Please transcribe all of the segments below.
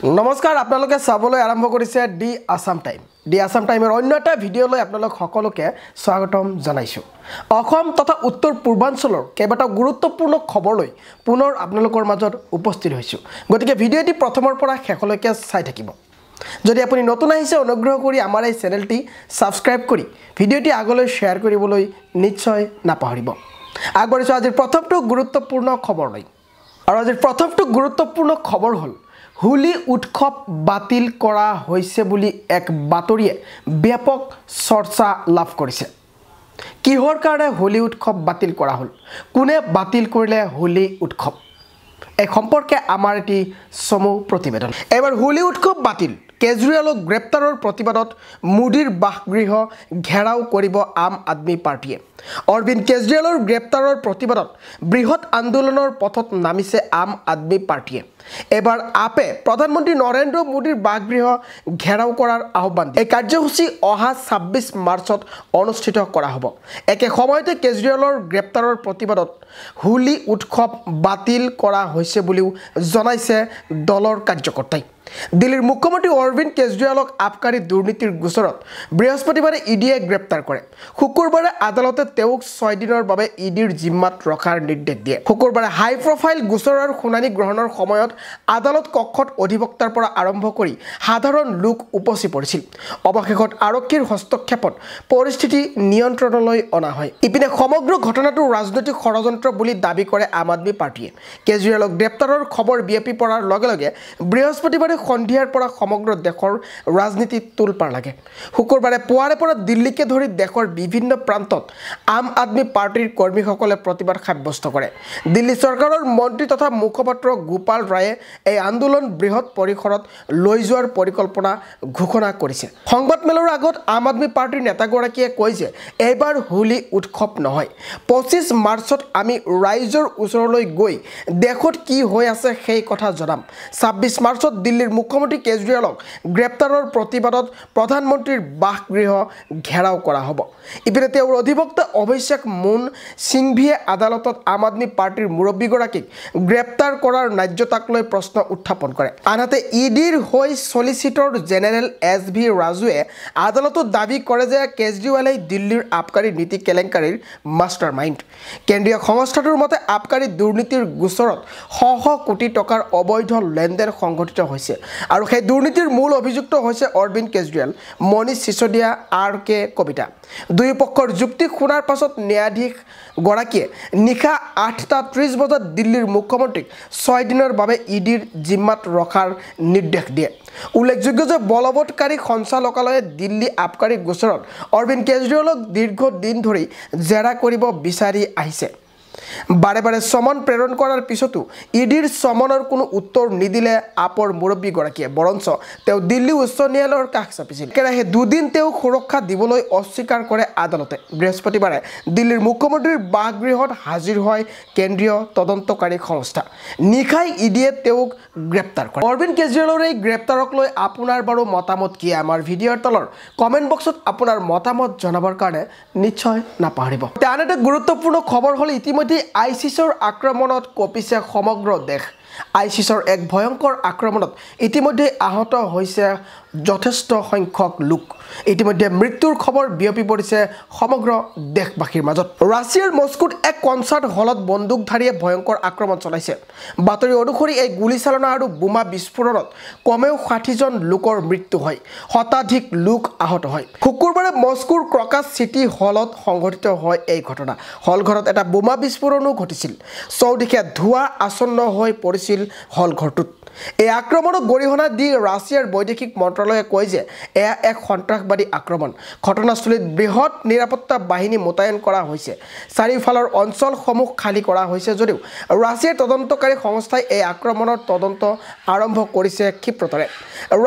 নমস্কাৰ আপোনালোকে চাবলৈ আৰম্ভ কৰিছে D Assam time. D Assam টাইমৰ অন্য এটা ভিডিঅ'লৈ আপোনালোক সকলোকে স্বাগতম জনাইছোঁ। অসম তথা উত্তৰ পূৰ্বাঞ্চলৰ কেইবাটাও গুৰুত্বপূৰ্ণ খবৰলৈ পুনৰ আপোনালোকৰ মাজত উপস্থিত হৈছোঁ। গতিকে ভিডিঅ'টি প্ৰথমৰ পৰা শেষলৈকে চাই থাকিব। যদি আপুনি নতুন আহিছে অনুগ্ৰহ কৰি আমাৰ এই চেনেলটি ছাবস্ক্ৰাইব কৰি ভিডিঅ'টি আগলৈ শ্বেয়াৰ কৰিবলৈ নিশ্চয় নাপাহৰিব। আগবাঢ়িছোঁ আজিৰ প্ৰথমটো গুৰুত্বপূৰ্ণ খবৰলৈ। আৰু আজিৰ প্ৰথমটো গুৰুত্বপূৰ্ণ খবৰ হ'ল হোলী উৎসৱ বাতিল কৰা হৈছে বুলি এক বাতৰিয়ে ব্যাপক চৰ্চা লাভ কৰিছে। কিহৰ কাৰণে হোলী উৎসৱ বাতিল কৰা হ'ল, কোনে বাতিল কৰিলে হোলী উৎসৱ, এই সম্পৰ্কে আমাৰ এটি চমু প্ৰতিবেদন। এবাৰ হোলী উৎসৱ বাতিল, কেজৰিৱালক গ্ৰেপ্তাৰৰ প্ৰতিবাদত মোদীৰ বাসগৃহ ঘেৰাও কৰিব আম আদমি পাৰ্টিয়ে। অৰবিন্দ কেজৰিৱালৰ গ্ৰেপ্তাৰৰ প্ৰতিবাদত বৃহৎ আন্দোলনৰ পথত নামিছে আম আদমি পাৰ্টিয়ে। এবাৰ আপে প্ৰধানমন্ত্ৰী নৰেন্দ্ৰ মোদীৰ বাসগৃহ ঘেৰাও কৰাৰ আহ্বান দিয়ে। এই কাৰ্যসূচী অহা ২৬ মাৰ্চত অনুষ্ঠিত কৰা হ'ব। একে সময়তে কেজৰিৱালৰ গ্ৰেপ্তাৰৰ প্ৰতিবাদত হোলী উৎসৱ বাতিল কৰা হৈছে বুলিও জনাইছে দলৰ কাৰ্যকৰ্তাই। দিল্লীৰ মুখ্যমন্ত্ৰী অৰবিন্দ কেজৰিৱালক আবকাৰী দুৰ্নীতিৰ গোচৰত বৃহস্পতিবাৰে ইডিয়ে গ্ৰেপ্তাৰ কৰে। শুকুৰবাৰে আদালতে তেওঁক ৬ দিনৰ বাবে ইডিৰ জিম্মাত ৰখাৰ নিৰ্দেশ দিয়ে। শুকুৰবাৰে হাই প্ৰফাইল গোচৰৰ শুনানি গ্ৰহণৰ সময়ত আদালত কক্ষত অধিবক্তাৰ পৰা আৰম্ভ কৰি সাধাৰণ লোক উপচি পৰিছিল। অৱশেষত আৰক্ষীৰ হস্তক্ষেপত পৰিস্থিতি নিয়ন্ত্ৰণলৈ অনা হয়। ইপিনে সমগ্ৰ ঘটনাটো ৰাজনৈতিক ষড়যন্ত্ৰ বুলি দাবী কৰে আম আদমি পাৰ্টিয়ে। কেজৰিৱালক গ্ৰেপ্তাৰৰ খবৰ বিয়পি পৰাৰ লগে লগে বৃহস্পতিবাৰে সন্ধিয়াৰ পৰা সমগ্ৰ দেশৰ ৰাজনীতিত তোলপাৰ লাগে। শুকুৰবাৰে পুৱাৰে পৰা দিল্লীকে ধৰি দেশৰ বিভিন্ন প্ৰান্তত আম আদমি পাৰ্টিৰ কৰ্মীসকলে প্ৰতিবাদ সাব্যস্ত কৰে। দিল্লী চৰকাৰৰ মন্ত্ৰী তথা মুখপাত্ৰ গোপাল ৰায়ে এই আন্দোলন বৃহৎ পৰিসৰত লৈ যোৱাৰ পৰিকল্পনা ঘোষণা কৰিছে। সংবাদমেলৰ আগত আম আদমি পাৰ্টিৰ নেতাগৰাকীয়ে কয় যে এইবাৰ হোলী উৎসৱ নহয়, ২৫ মাৰ্চত আমি ৰাইজৰ ওচৰলৈ গৈ দেশত কি হৈ আছে সেই কথা জনাম। ২৬ মাৰ্চত দিল্লীৰ মুখ্যমন্ত্ৰী কেজৰিৱালক গ্ৰেপ্তাৰৰ প্ৰতিবাদত প্ৰধানমন্ত্ৰীৰ বাসগৃহ ঘেৰাও কৰা হ'ব। ইপিনে তেওঁৰ অধিবক্তা অভিষেক মুন সিংভিয়ে আদালতত আম আদমি পাৰ্টিৰ মুৰব্বীগৰাকীক গ্ৰেপ্তাৰ কৰাৰ ন্যায্যতাক লৈ প্ৰশ্ন উত্থাপন কৰে। আনহাতে ইডিৰ হৈ চলিচিটৰ জেনেৰেল SV ৰাজুৱে আদালতত দাবী কৰে যে কেজৰিৱালেই দিল্লীৰ আবকাৰী নীতি কেলেংকাৰীৰ মাষ্টাৰ মাইণ্ড। কেন্দ্ৰীয় সংস্থাটোৰ মতে আবকাৰী দুৰ্নীতিৰ গোচৰত শ কোটি টকাৰ অবৈধ লেনদেন সংঘটিত হৈছে আৰু সেই দুৰ্নীতিৰ মূল অভিযুক্ত হৈছে অৰবিন্দ কেজৰিৱাল, মনীষ সিসোদিয়া, RK কবিতা। দুয়োপক্ষৰ যুক্তি শুনাৰ পাছত ন্যায়াধীশগৰাকীয়ে নিশা ৮:৩০ বজাত দিল্লীৰ মুখ্যমন্ত্ৰীক ৬ দিনৰ বাবে ইডিৰ জিম্মাত ৰখাৰ নিৰ্দেশ দিয়ে। উল্লেখযোগ্য যে বলবৎকাৰী সঞ্চালকালয়ে দিল্লী আবকাৰী গোচৰত অৰবিন্দ কেজৰিৱালক দীৰ্ঘদিন ধৰি জেৰা কৰিব বিচাৰি আহিছে। বাৰে বাৰে চমন প্ৰেৰণ কৰাৰ পিছতো ইডিৰ চমনৰ কোনো উত্তৰ নিদিলে আপৰ মুৰব্বীগৰাকীয়ে, বৰঞ্চ তেওঁ দিল্লী উচ্চ ন্যায়ালয়ৰ কাষ চাপিছিল। একেৰাহে দুদিন তেওঁক সুৰক্ষা দিবলৈ অস্বীকাৰ কৰে আদালতে। বৃহস্পতিবাৰে দিল্লীৰ মুখ্যমন্ত্ৰীৰ বাসগৃহত হাজিৰ হয় কেন্দ্ৰীয় তদন্তকাৰী সংস্থা। নিশাই ইডিয়ে তেওঁক গ্ৰেপ্তাৰ কৰে। অৰবিন্দ কেজৰিৱালৰ এই গ্ৰেপ্তাৰক লৈ আপোনাৰ বাৰু মতামত কি? আমাৰ ভিডিঅ'ৰ তলৰ কমেণ্ট বক্সত আপোনাৰ মতামত জনাবৰ কাৰণে নিশ্চয় নাপাহৰিব। আন এটা গুৰুত্বপূৰ্ণ খবৰ হ'ল ইতিমধ্যে আইচিছৰ আক্ৰমণত কঁপিছে সমগ্ৰ দেশ। আইচিছৰ এক ভয়ংকৰ আক্ৰমণত ইতিমধ্যে আহত হৈছে যথেষ্ট সংখ্যক লোক। ইতিমধ্যে মৃত্যুৰ খবৰ বিয়পি পৰিছে সমগ্ৰ দেশবাসীৰ মাজত। ৰাছিয়াৰ মস্কোত এক কনচাৰ্ট হলত বন্দুকধাৰীয়ে ভয়ংকৰ আক্ৰমণ চলাইছে। বাতৰি অনুসৰি এই গুলীচালনা আৰু বোমা বিস্ফোৰণত কমেও ৬০জন লোকৰ মৃত্যু হয়, শতাধিক লোক আহত হয়। শুকুৰবাৰে মস্কোৰ ক্ৰকাছ চিটি হলত সংঘটিত হয় এই ঘটনা। হলঘৰত এটা বোমা বিস্ফোৰণো ঘটিছিল। চৌদিশে ধোঁৱা আচ্ছন্ন হৈ পৰিছিল হলঘৰটোত। এই আক্ৰমণক গৰিহণা দি ৰাছিয়াৰ বৈদেশিক মন্ত্ৰালয়ে কয় যে এয়া এক সন্ত্ৰাসবাদী আক্ৰমণ। ঘটনাস্থলীত বৃহৎ নিৰাপত্তা বাহিনী মোতায়েন কৰা হৈছে। চাৰিওফালৰ অঞ্চলসমূহ খালী কৰা হৈছে যদিও ৰাছিয়াৰ তদন্তকাৰী সংস্থাই এই আক্ৰমণৰ তদন্ত আৰম্ভ কৰিছে ক্ষিপ্ৰতাৰে।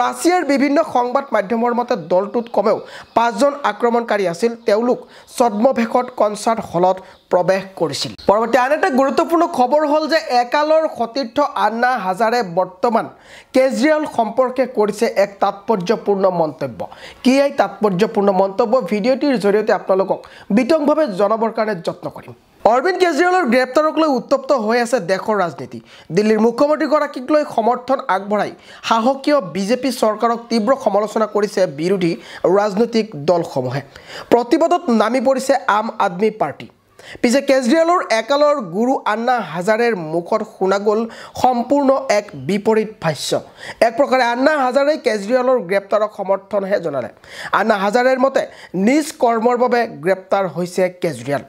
ৰাছিয়াৰ বিভিন্ন সংবাদ মাধ্যমৰ মতে দলটোত কমেও ৫জন আক্ৰমণকাৰী আছিল। তেওঁলোক ছদ্মভেশত কনচাৰ্ট হলত প্ৰৱেশ কৰিছিল। পৰৱৰ্তী আন এটা গুৰুত্বপূৰ্ণ খবৰ হ'ল যে একালৰ সতীৰ্থ আন্না হাজাৰে বৰ্তমান কেজৰিৱাল সম্পৰ্কে কৰিছে এক তাৎপৰ্যপূৰ্ণ মন্তব্য। কি এই তাৎপৰ্যপূৰ্ণ মন্তব্য? ভিডিঅ'টিৰ জৰিয়তে আপোনালোকক বিতংভাৱে জনাবৰ কাৰণে যত্ন কৰিম। অৰবিন্দ কেজৰিৱালৰ গ্ৰেপ্তাৰক লৈ উত্তপ্ত হৈ আছে দেশৰ ৰাজনীতি দিল্লীৰ মুখ্যমন্ত্ৰীগৰাকীক লৈ সমৰ্থন আগবঢ়াই সাহসীয় বিজেপি চৰকাৰক তীব্ৰ সমালোচনা কৰিছে বিৰোধী ৰাজনৈতিক দলসমূহে প্ৰতিবাদত নামি পৰিছে আম আদমি পাৰ্টি পিছে কেজৰিৱালৰ একালৰ গুৰু আন্না হাজাৰেৰ মুখত শুনা গ'ল সম্পূৰ্ণ এক বিপৰীত ভাষ্য এক প্ৰকাৰে আন্না হাজাৰে কেজৰিৱালৰ গ্ৰেপ্তাৰক সমৰ্থনহে জনালে আন্না হাজাৰেৰ মতে নিজ কৰ্মৰ বাবে গ্ৰেপ্তাৰ হৈছে কেজৰিৱাল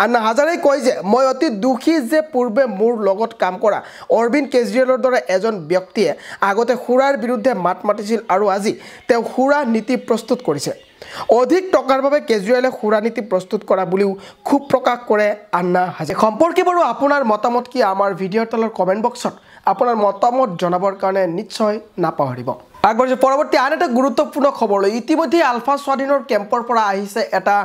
আন্না হাজাৰে কয় যে মই অতি দুখী যে পূৰ্বে মোৰ লগত কাম কৰা অৰবিন্দ কেজৰিৱালৰ দৰে এজন ব্যক্তিয়ে আগতে সুৰাৰ বিৰুদ্ধে মাত মাতিছিল আৰু আজি তেওঁ সুৰা নীতি প্ৰস্তুত কৰিছে অধিক টকাৰ বাবে কেজৰিৱালে সুৰা নীতি প্ৰস্তুত কৰা বুলিও খুব প্ৰকাশ কৰে আন্না হাজাৰে সম্পৰ্কে বাৰু আপোনাৰ মতামত কি আমাৰ ভিডিঅ'ৰ তলৰ কমেণ্ট বক্সত আপোনাৰ মতামত জনাবৰ কাৰণে নিশ্চয় নাপাহৰিব আগবাঢ়িছোঁ পৰৱৰ্তী আন এটা গুৰুত্বপূৰ্ণ খবৰলৈ ইতিমধ্যে আলফা স্বাধীনৰ কেম্পৰ পৰা আহিছে এটা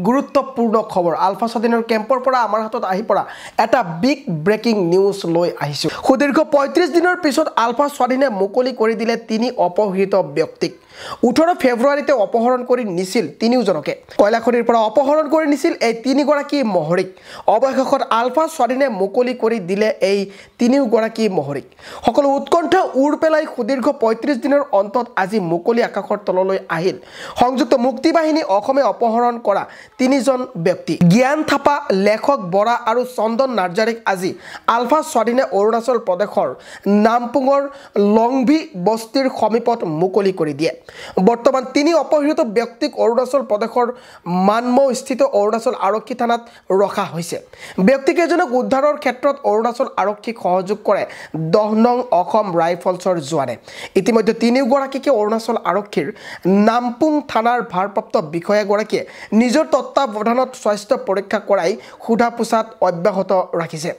গুৰুত্বপূৰ্ণ খবৰ আলফা স্বাধীনৰ কেম্পৰ পৰা আমাৰ হাতত আহি পৰা এটা বিগ ব্ৰেকিং নিউজ লৈ আহিছোঁ সুদীৰ্ঘ ৩৫ দিনৰ পিছত আলফা স্বাধীনে মুকলি কৰি দিলে ৩ অপহৃত ব্যক্তিক ১৮ ফেব্ৰুৱাৰীতে অপহৰণ কৰি নিছিল ৩জনকে কয়লাখনিৰ পৰা অপহৰণ কৰি নিছিল এই ৩গৰাকী মহৰিক অৱশেষত আলফা স্বাধীনে মুকলি কৰি দিলে এই ৩গৰাকী মহৰিক সকলো উৎকণ্ঠা উৰ পেলাই সুদীৰ্ঘ ৩৫ দিনৰ অন্তত আজি মুকলি আকাশৰ তললৈ আহিল সংযুক্ত মুক্তি বাহিনী অসমে অপহৰণ কৰা ৩জন ব্যক্তি জ্ঞান থাপা লেখক বৰা আৰু চন্দন নাৰ্জাৰীক আজি আলফা স্বাধীনে অৰুণাচল প্ৰদেশৰ নামপুঙৰ লংভি বস্তিৰ সমীপত মুকলি কৰি দিয়ে বৰ্তমান ৩ অপহৃত ব্যক্তিক অৰুণাচল প্ৰদেশৰ মানমৌ স্থিত অৰুণাচল আৰক্ষী থানাত ৰখা হৈছে ব্যক্তিকেইজনক উদ্ধাৰৰ ক্ষেত্ৰত অৰুণাচল আৰক্ষীক সহযোগ কৰে ১০ নং অসম ৰাইফলছৰ জোৱানে ইতিমধ্যে ৩গৰাকীকে অৰুণাচল আৰক্ষীৰ নামপুং থানাৰ ভাৰপ্ৰাপ্ত বিষয়াগৰাকীয়ে নিজৰ তত্ত্বাৱধানত স্বাস্থ্য পৰীক্ষা কৰাই সোধা পোছাত অব্যাহত ৰাখিছে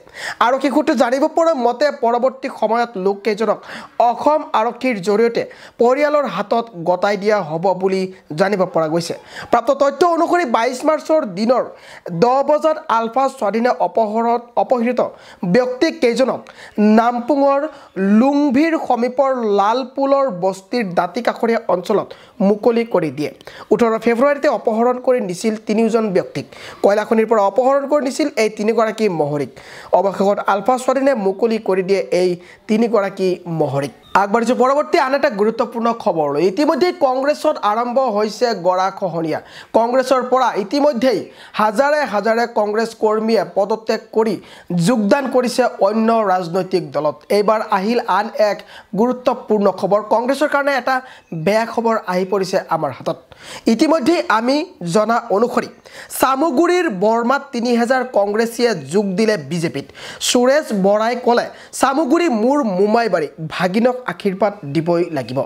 আৰক্ষী সূত্ৰে জানিব পৰা মতে পৰৱৰ্তী সময়ত লোককেইজনক অসম আৰক্ষীৰ জৰিয়তে পৰিয়ালৰ হাতত গতাই দিয়া হ'ব বুলি জানিব পৰা গৈছে প্ৰাপ্ত তথ্য অনুসৰি ২২ মাৰ্চৰ দিনৰ ১০ বজাত আলফা স্বাধীনে অপহৃত ব্যক্তি কেইজনক নামপুঙৰ লুংভিৰ সমীপৰ লালপুলৰ বস্তিৰ দাঁতি কাষৰীয়া অঞ্চলত মুকলি কৰি দিয়ে ১৮ ফেব্ৰুৱাৰীতে অপহৰণ কৰি নিছিল ৩জন ব্যক্তিক কয়লাখনিৰ পৰা অপহৰণ কৰি নিছিল এই ৩গৰাকী মহৰিক অৱশেষত আলফা স্বাধীনে মুকলি কৰি দিয়ে এই ৩গৰাকী মহৰিক আগবাঢ়িছোঁ পৰৱৰ্তী আন এটা গুৰুত্বপূৰ্ণ খবৰলৈ ইতিমধ্যে কংগ্ৰেছত আৰম্ভ হৈছে গৰাখহনীয়া কংগ্ৰেছৰ পৰা ইতিমধ্যেই হাজাৰে হাজাৰে কংগ্ৰেছ কৰ্মীয়ে পদত্যাগ কৰি যোগদান কৰিছে অন্য ৰাজনৈতিক দলত এইবাৰ আহিল আন এক গুৰুত্বপূৰ্ণ খবৰ কংগ্ৰেছৰ কাৰণে এটা বেয়া খবৰ আহি পৰিছে আমাৰ হাতত ইতিমধ্যে আমি জনা অনুসৰি সামগুৰিৰ বৰ্মাত ৩০০০ কংগ্ৰেছীয়ে যোগ দিলে বিজেপিত সুৰেশ বৰাই ক'লে সামগুৰি মোৰ মোমাইবাৰী ভাগিনক আশীৰ্বাদ দিবই লাগিব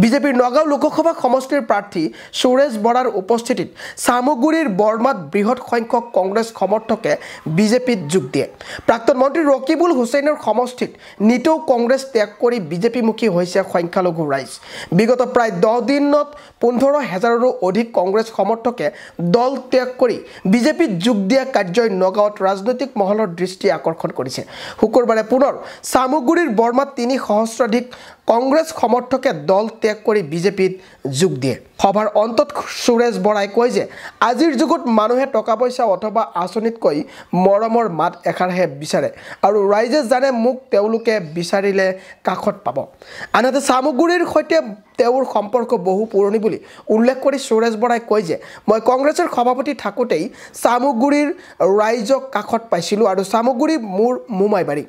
বিজেপিৰ নগাঁও লোকসভা সমষ্টিৰ প্ৰাৰ্থী সুৰেশ বৰাৰ উপস্থিতিত সামগুৰিৰ বৰ্মাত বৃহৎ সংখ্যক কংগ্ৰেছ সমৰ্থকে বিজেপিত যোগ দিয়ে প্ৰাক্তন মন্ত্ৰী ৰকিবুল হুছেইনৰ সমষ্টিত নিতৌ কংগ্ৰেছ ত্যাগ কৰি বিজেপিমুখী হৈছে সংখ্যালঘু ৰাইজ বিগত প্ৰায় ১০ দিনত ১৫,০০০ৰো অধিক কংগ্ৰেছ সমৰ্থকে দল ত্যাগ কৰি বিজেপিত যোগ দিয়া কাৰ্যই নগাঁৱত ৰাজনৈতিক মহলৰ দৃষ্টি আকৰ্ষণ কৰিছে শুকুৰবাৰে পুনৰ সামগুৰিৰ বৰ্মাত ৩ সহস্ৰাধিক কংগ্ৰেছ সমৰ্থকে দল ত্যাগ কৰি বিজেপিত যোগ দিয়ে সভাৰ অন্তত সুৰেশ বৰাই কয় যে আজিৰ যুগত মানুহে টকা পইচা অথবা আঁচনিতকৈ মৰমৰ মাত এষাৰহে বিচাৰে আৰু ৰাইজে জানে মোক তেওঁলোকে বিচাৰিলে কাষত পাব আনহাতে সামগুৰিৰ সৈতে তেওঁৰ সম্পৰ্ক বহু পুৰণি বুলি উল্লেখ কৰি সুৰেশ বৰাই কয় যে মই কংগ্ৰেছৰ সভাপতি থাকোঁতেই সামগুৰিৰ ৰাইজক কাষত পাইছিলোঁ আৰু সামগুৰি মোৰ মোমাইবাৰী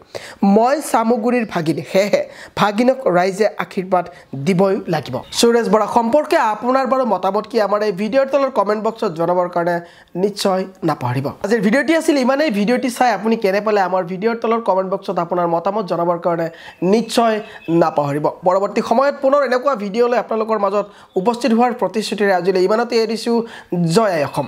মই সামগুৰিৰ ভাগিনী সেয়েহে ভাগিনক ৰাইজে আশীৰ্বাদ দিবই লাগিব সুৰেশ বৰা সম্পৰ্কে আপোনাৰ বাৰু মতামত কি আমাৰ এই ভিডিঅ'ৰ তলৰ কমেণ্ট বক্সত জনাবৰ কাৰণে নিশ্চয় নাপাহৰিব আজিৰ ভিডিঅ'টি আছিল ইমানেই ভিডিঅ'টি চাই আপুনি কেনে পালে আমাৰ ভিডিঅ'ৰ তলৰ কমেণ্ট বক্সত আপোনাৰ মতামত জনাবৰ কাৰণে নিশ্চয় নাপাহৰিব পৰৱৰ্তী সময়ত পুনৰ এনেকুৱা ভিডিঅ'লৈ আপোনালোকৰ মাজত উপস্থিত হোৱাৰ প্ৰতিশ্ৰুতিৰে আজিলৈ ইমানতে এৰিছোঁ জয় আই অসম।